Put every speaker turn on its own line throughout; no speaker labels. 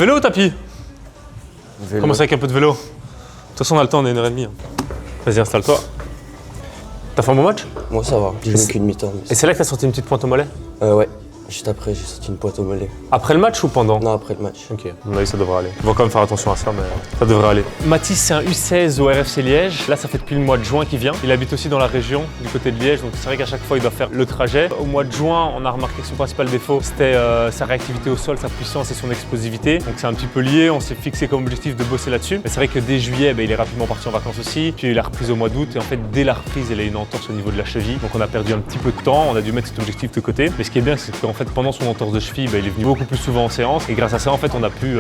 Vélo ou tapis?
Vélo.
Commence avec un peu de vélo. De toute façon, on a le temps, on est 1h30. Vas-y, installe-toi. T'as fait un bon match?
Moi ça va, j'ai joué qu'une mi-temps.
Et c'est là que t'as sorti une petite pointe au mollet?
Ouais, juste après j'ai sorti une pointe au mollet.
Après le match ou pendant?
Non, après le match.
Ok, à mon avis ça devrait aller. On va quand même faire attention à ça, mais ça devrait aller. Mathis, c'est un U16 au RFC Liège. Là, ça fait depuis le mois de juin qu'il vient. Il habite aussi dans la région, du côté de Liège, donc c'est vrai qu'à chaque fois, il doit faire le trajet. Au mois de juin, on a remarqué que son principal défaut, c'était sa réactivité au sol, sa puissance et son explosivité. Donc c'est un petit peu lié, on s'est fixé comme objectif de bosser là-dessus. Mais c'est vrai que dès juillet, il est rapidement parti en vacances aussi. Puis il a reprise au mois d'août, et en fait, dès la reprise, il a une entorse au niveau de la cheville. Donc on a perdu un petit peu de temps, on a dû mettre cet objectif de côté. Mais ce qui est bien, c'est qu'en fait, pendant son entorse de cheville, il est venu beaucoup plus souvent en séance. Et grâce à ça, en fait, on a pu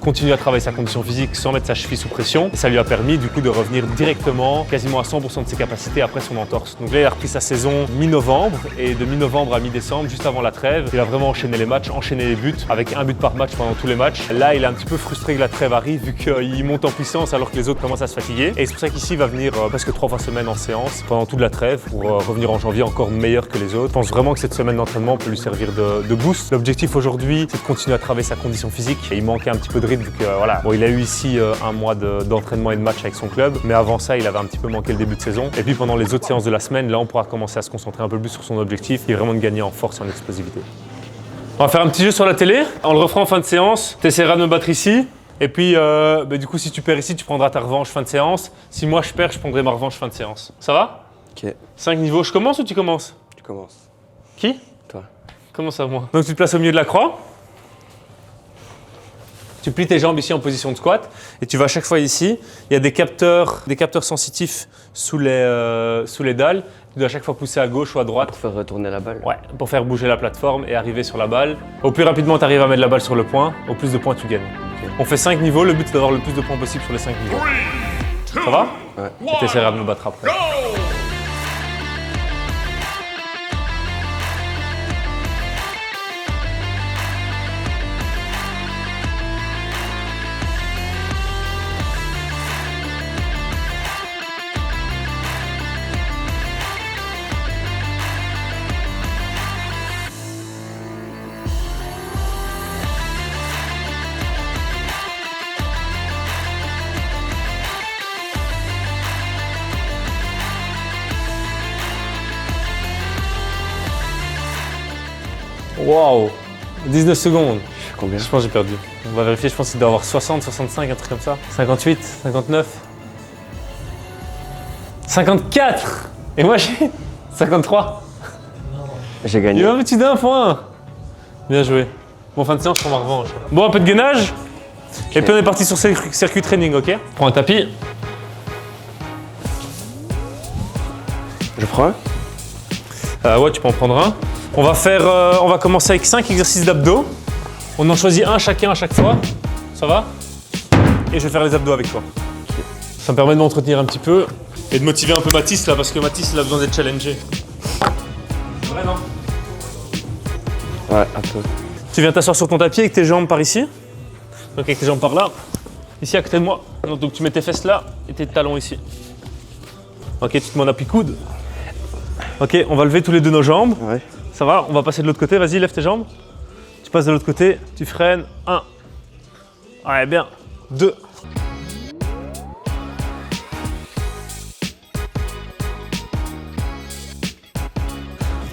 continuer à travailler sa condition physique sans mettre sa cheville sous pression. Et ça lui a permis du coup de revenir directement, quasiment à 100% de ses capacités après son entorse. Donc là, il a repris sa saison mi-novembre. Et de mi-novembre à mi-décembre, juste avant la trêve, il a vraiment enchaîné les matchs, enchaîné les buts, avec un but par match pendant tous les matchs. Là, il est un petit peu frustré que la trêve arrive, vu qu'il monte en puissance alors que les autres commencent à se fatiguer. Et c'est pour ça qu'ici, il va venir presque 3 fois semaine en séance pendant toute la trêve pour revenir en janvier encore meilleur que les autres. Je pense vraiment que cette semaine d'entraînement peut lui servir de boost. L'objectif aujourd'hui, c'est de continuer à travailler sa condition physique. Et il manquait un petit peu de rythme vu que voilà. Bon, il a eu ici un mois d'entraînement et de match avec son club, mais avant ça, il avait un petit peu manqué le début de saison. Et puis pendant les autres séances de la semaine, là, on pourra commencer à se concentrer un peu plus sur son objectif et vraiment de gagner en force et en explosivité. On va faire un petit jeu sur la télé. On le refera en fin de séance. Tu essaieras de me battre ici. Et puis, du coup, si tu perds ici, tu prendras ta revanche fin de séance. Si moi je perds, je prendrai ma revanche fin de séance. Ça va?
Ok.
5 niveaux. Je commence ou tu commences?
Tu commences.
Qui?
Toi.
Comment ça, moi? Donc tu te places au milieu de la croix. Tu plies tes jambes ici en position de squat et tu vas à chaque fois ici. Il y a des capteurs sensitifs sous les dalles. Tu dois à chaque fois pousser à gauche ou à droite.
Pour faire retourner la balle.
Ouais, pour faire bouger la plateforme et arriver sur la balle. Au plus rapidement tu arrives à mettre la balle sur le point, au plus de points tu gagnes. Okay. On fait 5 niveaux, le but c'est d'avoir le plus de points possible sur les 5 niveaux. Ça va?
Ouais.
Et tu essaieras de me battre après. Waouh, 19 secondes.
Je fais combien?
Je pense que j'ai perdu. On va vérifier, je pense qu'il doit avoir 60, 65, un truc comme ça. 58, 59. 54. Et moi j'ai 53.
J'ai
Il y
gagné.
a un petit d'un point. Bien joué. Bon, fin de séance, je prends ma revanche. Bon, un peu de gainage. Et puis on est parti sur circuit training, ok? Prends un tapis.
Je prends un?
Ouais, tu peux en prendre un. On va commencer avec 5 exercices d'abdos. On en choisit un chacun à chaque fois. Ça va? Et je vais faire les abdos avec toi. Ça me permet de m'entretenir un petit peu et de motiver un peu Mathis là, parce que Mathis il a besoin d'être challengé. C'est vrai, non?
Ouais, un peu.
Tu viens t'asseoir sur ton tapis avec tes jambes par ici. Donc avec tes jambes par là. Ici à côté de moi. Donc tu mets tes fesses là et tes talons ici. Ok, tu te mets en appui coude. Ok, on va lever tous les deux nos jambes.
Ouais.
Ça va, on va passer de l'autre côté, vas-y, lève tes jambes. Tu passes de l'autre côté, tu freines. 1. Ouais, bien. 2.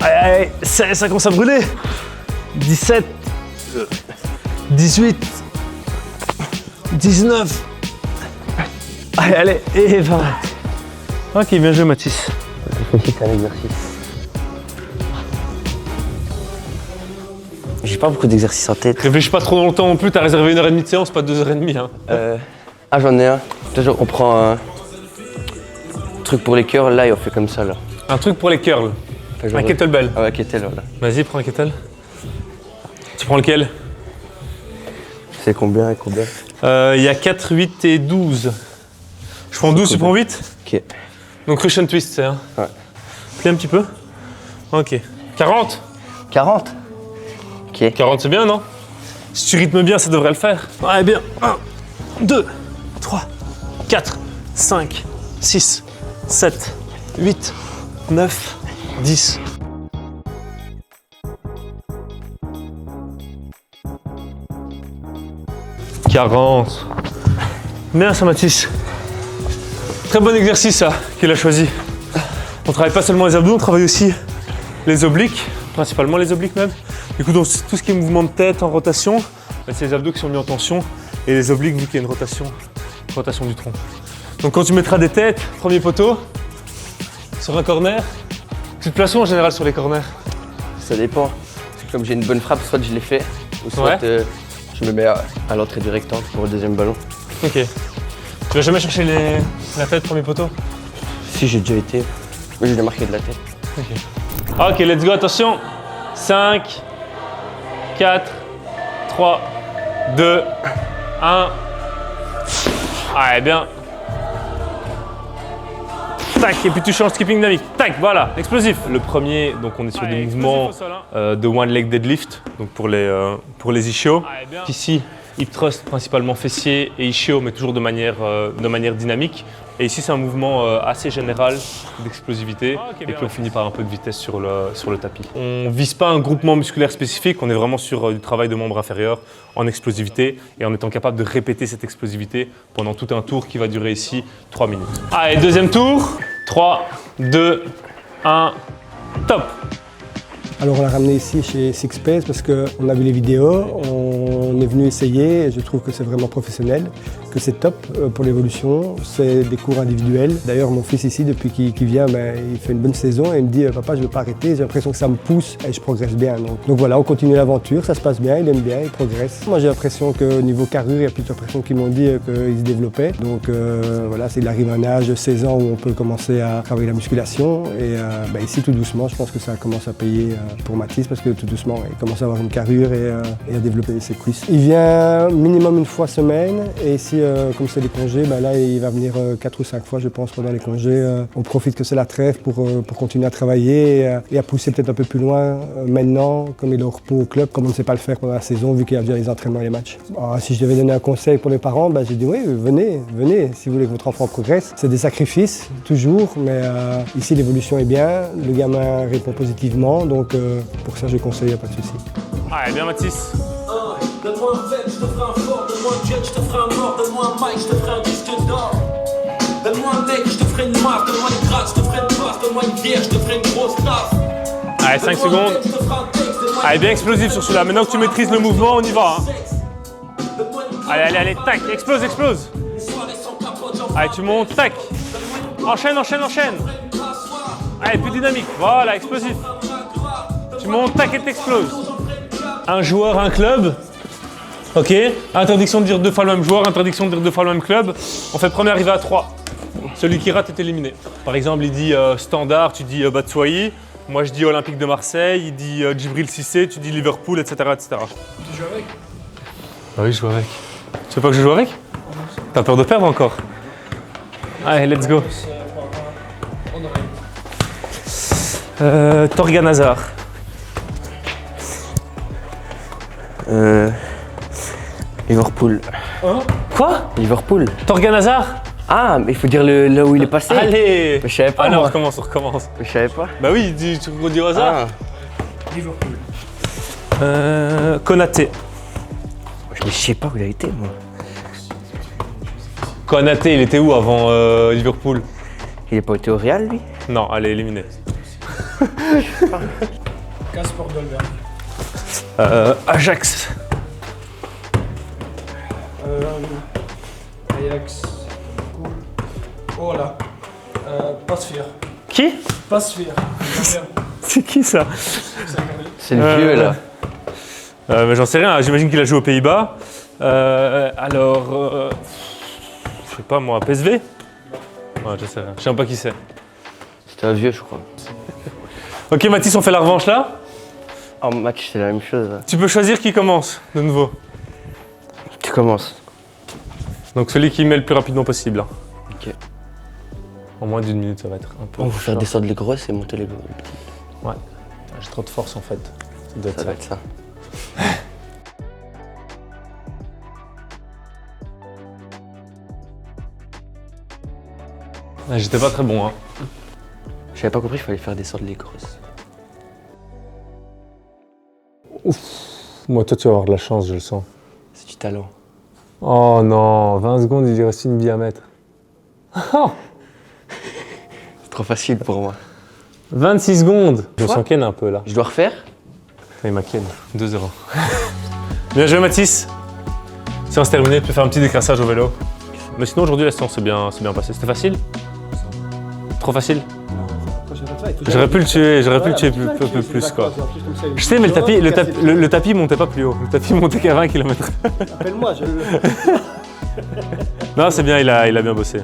Allez, ça commence à brûler. 17. 18. 19. Allez, et 20. Ok, bien joué, Mathis.
C'est un exercice. J'ai pas beaucoup d'exercices en tête.
Réfléchis pas trop longtemps non plus, t'as réservé 1h30 de séance, pas 2h30. Hein.
J'en ai un. Toujours, on prend un truc pour les curls, là, et on fait comme ça, là.
Un truc pour les curls. Un kettlebell.
Ah ouais, kettlebell, voilà.
Vas-y, prends un kettle. Tu prends lequel?
C'est combien et combien?
Il y a 4, 8 et 12. Je prends 12, tu prends 8?
Ok.
Donc Russian twist, c'est hein?
Ouais.
Plie un petit peu. Ok. 40?
40? Ok.
40 c'est bien, non? Si tu rythmes bien, ça devrait le faire. Ouais, bien. 1, 2, 3, 4, 5, 6, 7, 8, 9, 10. 40. Bien ça Mathis. Très bon exercice ça qu'il a choisi. On travaille pas seulement les abdos, on travaille aussi les obliques, principalement les obliques même. Du coup, donc, tout ce qui est mouvement de tête en rotation, bah, c'est les abdos qui sont mis en tension et les obliques vu qu'il y a une rotation du tronc. Donc quand tu mettras des têtes, premier poteau, sur un corner, tu te places où en général sur les corners?
Ça dépend. Comme j'ai une bonne frappe, soit je l'ai fait, ou soit je me mets à l'entrée du rectangle pour le deuxième ballon.
Ok. Tu vas jamais chercher la tête premier poteau?
Si, j'ai déjà été. Mais j'ai déjà marqué de la tête.
Ok, let's go, attention. 5, 4, 3, 2, 1. Allez, bien. Tac, et puis tu changes skipping dynamique. Tac, voilà, explosif. Le premier, donc on est sur des mouvements de one leg deadlift, donc pour les ischios. Ici, hip thrust principalement fessier et ischio, mais toujours de manière dynamique. Et ici, c'est un mouvement assez général d'explosivité et puis on finit par un peu de vitesse sur le tapis. On ne vise pas un groupement musculaire spécifique, on est vraiment sur du travail de membres inférieurs en explosivité et en étant capable de répéter cette explosivité pendant tout un tour qui va durer ici 3 minutes. Allez, deuxième tour. 3, 2, 1, top!
Alors on l'a ramené ici chez Sixpace parce qu'on a vu les vidéos, on est venu essayer et je trouve que c'est vraiment professionnel, que c'est top pour l'évolution, c'est des cours individuels. D'ailleurs mon fils ici depuis qu'il vient, il fait une bonne saison et il me dit papa je ne veux pas arrêter, j'ai l'impression que ça me pousse et je progresse bien. Donc voilà, on continue l'aventure, ça se passe bien, il aime bien, il progresse. Moi j'ai l'impression qu'au niveau carrure, il y a plusieurs personnes qui m'ont dit qu'il se développait. Donc voilà, il arrive à un âge de 16 ans où on peut commencer à travailler la musculation et ici tout doucement je pense que ça commence à payer pour Mathis parce que tout doucement il commence à avoir une carrure et à développer ses cuisses. Il vient minimum une fois semaine et ici comme c'est les congés, là il va venir 4 ou 5 fois je pense pendant les congés. On profite que c'est la trêve pour continuer à travailler et à pousser peut-être un peu plus loin maintenant comme il est au repos au club, comme on ne sait pas le faire pendant la saison vu qu'il y a déjà les entraînements et les matchs. Si je devais donner un conseil pour les parents, j'ai dit oui, venez si vous voulez que votre enfant progresse. C'est des sacrifices toujours, mais ici l'évolution est bien, le gamin répond positivement donc pour ça je conseille, il n'y a pas de souci.
Allez, bien Mathis.
Donne-moi un vet, je te ferai un fort. Donne-moi un jet, je te ferai un mort. Donne-moi un mic, je te ferai un disque d'or. Donne-moi un mec, je te ferai une marque. Donne-moi une gratte, je te ferai une passe. Donne-moi une bière, je te ferai une grosse tasse.
Allez, 5 secondes. Allez, bien explosif sur celui-là. Maintenant que tu maîtrises le mouvement, on y va. Allez, tac, explose. Allez, tu montes, tac. Enchaîne. Allez, plus dynamique. Voilà, explosif. Tu montes, tac et t'exploses. Un joueur, un club. Ok. Interdiction de dire 2 fois le même joueur, interdiction de dire 2 fois le même club. On fait premier arrivé à 3. Celui qui rate est éliminé. Par exemple, il dit Standard, tu dis Batshuayi. Moi, je dis Olympique de Marseille. Il dit Djibril Cissé, tu dis Liverpool, etc.
Tu joues avec?
Ah oui, je joue avec. Tu veux pas que je joue avec? T'as peur de perdre encore? Allez, let's go. Torgan Hazard.
Liverpool.
Quoi?
Liverpool.
Torgan Hazard?
Ah, mais il faut dire là où il est passé.
Allez!
Mais je savais pas.
Ah non,
moi.
on recommence.
Mais je savais pas.
Bah oui, tu redis au hasard.
Liverpool.
Konaté.
Mais je sais pas où il a été, moi.
Konaté, il était où avant Liverpool?
Il est pas été au Real, lui?
Non, allez, éliminé.
Casper Dolberg.
Ajax.
Ajax. Cool. Oh là. Pasveer.
Qui?
Pasveer.
C'est qui ça?
C'est le vieux, là.
Mais j'en sais rien, j'imagine qu'il a joué aux Pays-Bas. Je sais pas moi, PSV? Ouais, je sais rien, je sais même pas qui c'est.
C'était un vieux, je crois.
Ok Mathis, on fait la revanche là?
En match, c'est la même chose. Là.
Tu peux choisir qui commence de nouveau.
Tu commences.
Donc celui qui met le plus rapidement possible.
Ok.
En moins d'1 minute, ça va être un peu.
On va faire
chiant.
descendre les grosses et monter les petits.
Ouais, j'ai trop de force en fait. Ça doit être
Ça
ça.
doit être ça.
Ah, j'étais pas très bon, hein.
J'avais pas compris qu'il fallait faire descendre les grosses.
Moi, toi, tu vas avoir de la chance, je le sens.
C'est du talent.
Oh non, 20 secondes, il lui reste une bille à mettre. Oh,
C'est trop facile pour moi.
26 secondes. Je me
Quoi
sens ken un peu là.
Je dois refaire?
Il m'a ken. 2-0. Bien joué Mathis. Séance terminée, tu peux faire un petit décrassage au vélo. Mais sinon aujourd'hui la séance s'est bien passée. C'était facile? Trop facile? J'aurais pu le tuer, un peu plus quoi. Je sais mais le tapis montait pas plus haut. Le tapis montait qu'à 20 km.
Appelle-moi, je le...
Non c'est bien, il a bien bossé.